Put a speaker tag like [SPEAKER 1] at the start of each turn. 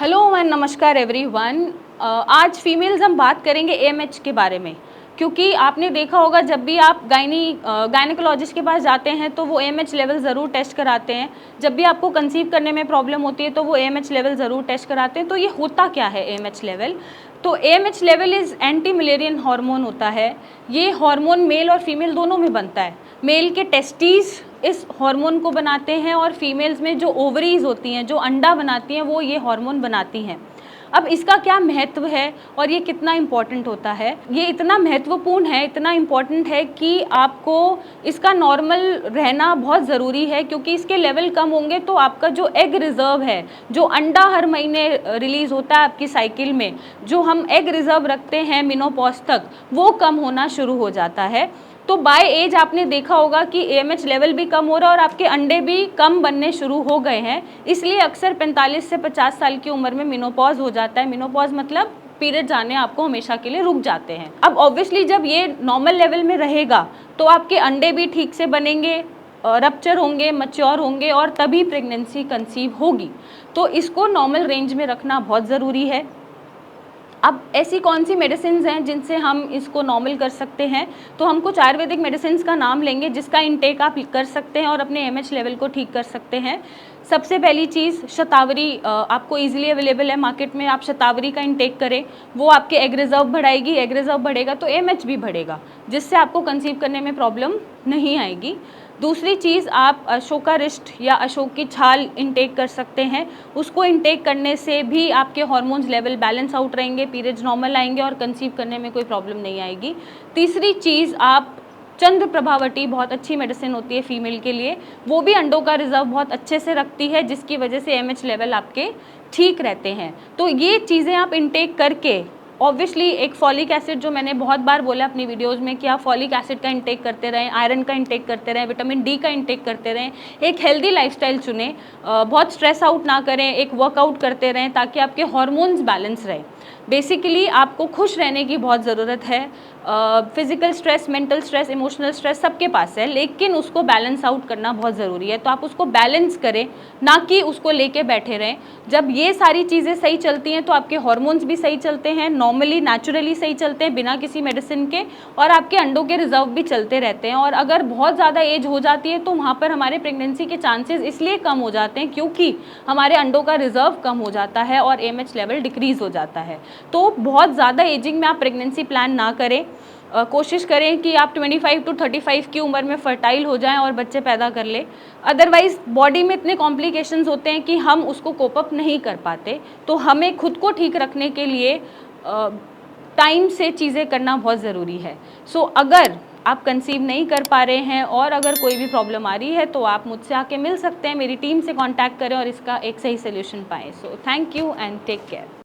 [SPEAKER 1] Hello and नमस्कार everyone. आज females हम बात करेंगे एएमएच के बारे में, क्योंकि आपने देखा होगा जब भी आप गायनिकोलॉजिस्ट के पास जाते हैं तो वो एएमएच लेवल ज़रूर टेस्ट कराते हैं। जब भी आपको कंसीव करने में प्रॉब्लम होती है तो वो एएमएच लेवल ज़रूर टेस्ट कराते हैं। तो ये होता क्या है एएमएच लेवल? तो AMH level is anti Mullerian hormone होता है। ये हार्मोन मेल और फीमेल दोनों में बनता है। मेल के टेस्टिस इस हार्मोन को बनाते हैं और फीमेल्स में जो ओवरीज होती हैं, जो अंडा बनाती हैं, वो ये हार्मोन बनाती हैं। अब इसका क्या महत्व है और ये कितना इम्पॉर्टेंट होता है? ये इतना महत्वपूर्ण है, इतना इम्पॉर्टेंट है कि आपको इसका नॉर्मल रहना बहुत ज़रूरी है, क्योंकि इसके लेवल कम होंगे तो आपका जो एग रिज़र्व है, जो अंडा हर महीने रिलीज़ होता है आपकी साइकिल में, जो हम एग रिज़र्व रखते हैं मेनोपॉज तक, वो कम होना शुरू हो जाता है। तो बाय एज आपने देखा होगा कि एएमएच लेवल भी कम हो रहा है और आपके अंडे भी कम बनने शुरू हो गए हैं। इसलिए अक्सर 45 से 50 साल की उम्र में मेनोपॉज हो जाता है। मेनोपॉज मतलब पीरियड आने आपको हमेशा के लिए रुक जाते हैं। अब ऑब्वियसली जब ये नॉर्मल लेवल में रहेगा तो आपके अंडे भी ठीक से बनेंगे, रप्चर होंगे, मैच्योर होंगे और तभी प्रेगनेंसी कंसीव होगी। तो इसको नॉर्मल रेंज में रखना बहुत ज़रूरी है। अब ऐसी कौन सी मेडिसिन हैं जिनसे हम इसको नॉर्मल कर सकते हैं? तो हम कुछ आयुर्वेदिक मेडिसिन का नाम लेंगे जिसका इंटेक आप कर सकते हैं और अपने एमएच लेवल को ठीक कर सकते हैं। सबसे पहली चीज़ शतावरी, आपको इजीली अवेलेबल है मार्केट में। आप शतावरी का इंटेक करें, वो आपके एग रिजर्व बढ़ाएगी। एग रिजर्व बढ़ेगा तो एमएच भी बढ़ेगा, जिससे आपको कंसीव करने में प्रॉब्लम नहीं आएगी। दूसरी चीज़, आप अशोकारिष्ट या अशोक की छाल इंटेक कर सकते हैं। उसको इंटेक करने से भी आपके हार्मोन्स लेवल बैलेंस आउट रहेंगे, पीरियड्स नॉर्मल आएंगे और कंसीव करने में कोई प्रॉब्लम नहीं आएगी। तीसरी चीज़, आप चंद्र प्रभावती बहुत अच्छी मेडिसिन होती है फीमेल के लिए, वो भी अंडों का रिजर्व बहुत अच्छे से रखती है, जिसकी वजह से एमएच लेवल आपके ठीक रहते हैं। तो ये चीज़ें आप इंटेक करके, ऑब्वियसली एक फॉलिक एसिड, जो मैंने बहुत बार बोला अपनी वीडियोस में कि आप फॉलिक एसिड का इंटेक करते रहें, आयरन का इंटेक करते रहें, विटामिन डी का इंटेक करते रहें, एक हेल्दी लाइफस्टाइल चुनें, बहुत स्ट्रेस आउट ना करें, एक वर्कआउट करते रहें ताकि आपके हार्मोन्स बैलेंस रहें। बेसिकली आपको खुश रहने की बहुत ज़रूरत है। Physical stress, mental stress, emotional stress सबके पास है, लेकिन उसको बैलेंस आउट करना बहुत ज़रूरी है। तो आप उसको बैलेंस करें, ना कि उसको लेके बैठे रहें। जब ये सारी चीज़ें सही चलती हैं तो आपके हार्मोन्स भी सही चलते हैं, नॉर्मली नेचुरली सही चलते हैं बिना किसी मेडिसिन के, और आपके अंडों के रिजर्व भी चलते रहते हैं। और अगर बहुत ज़्यादा एज हो जाती है तो वहाँ पर हमारे प्रेगनेंसी के चांसेस इसलिए कम हो जाते हैं क्योंकि हमारे अंडों का रिजर्व कम हो जाता है और एमएच लेवल डिक्रीज़ हो जाता है। तो बहुत ज़्यादा एजिंग में आप प्रेगनेंसी प्लान ना करें। कोशिश करें कि आप 25 to 35 की उम्र में फर्टाइल हो जाएं और बच्चे पैदा कर लें। अदरवाइज़ बॉडी में इतने कॉम्प्लिकेशंस होते हैं कि हम उसको कोप अप नहीं कर पाते। तो हमें खुद को ठीक रखने के लिए टाइम से चीज़ें करना बहुत ज़रूरी है। सो अगर आप कंसीव नहीं कर पा रहे हैं और अगर कोई भी प्रॉब्लम आ रही है तो आप मुझसे आके मिल सकते हैं, मेरी टीम से कॉन्टैक्ट करें और इसका एक सही सोल्यूशन पाएँ। So thank you and take care.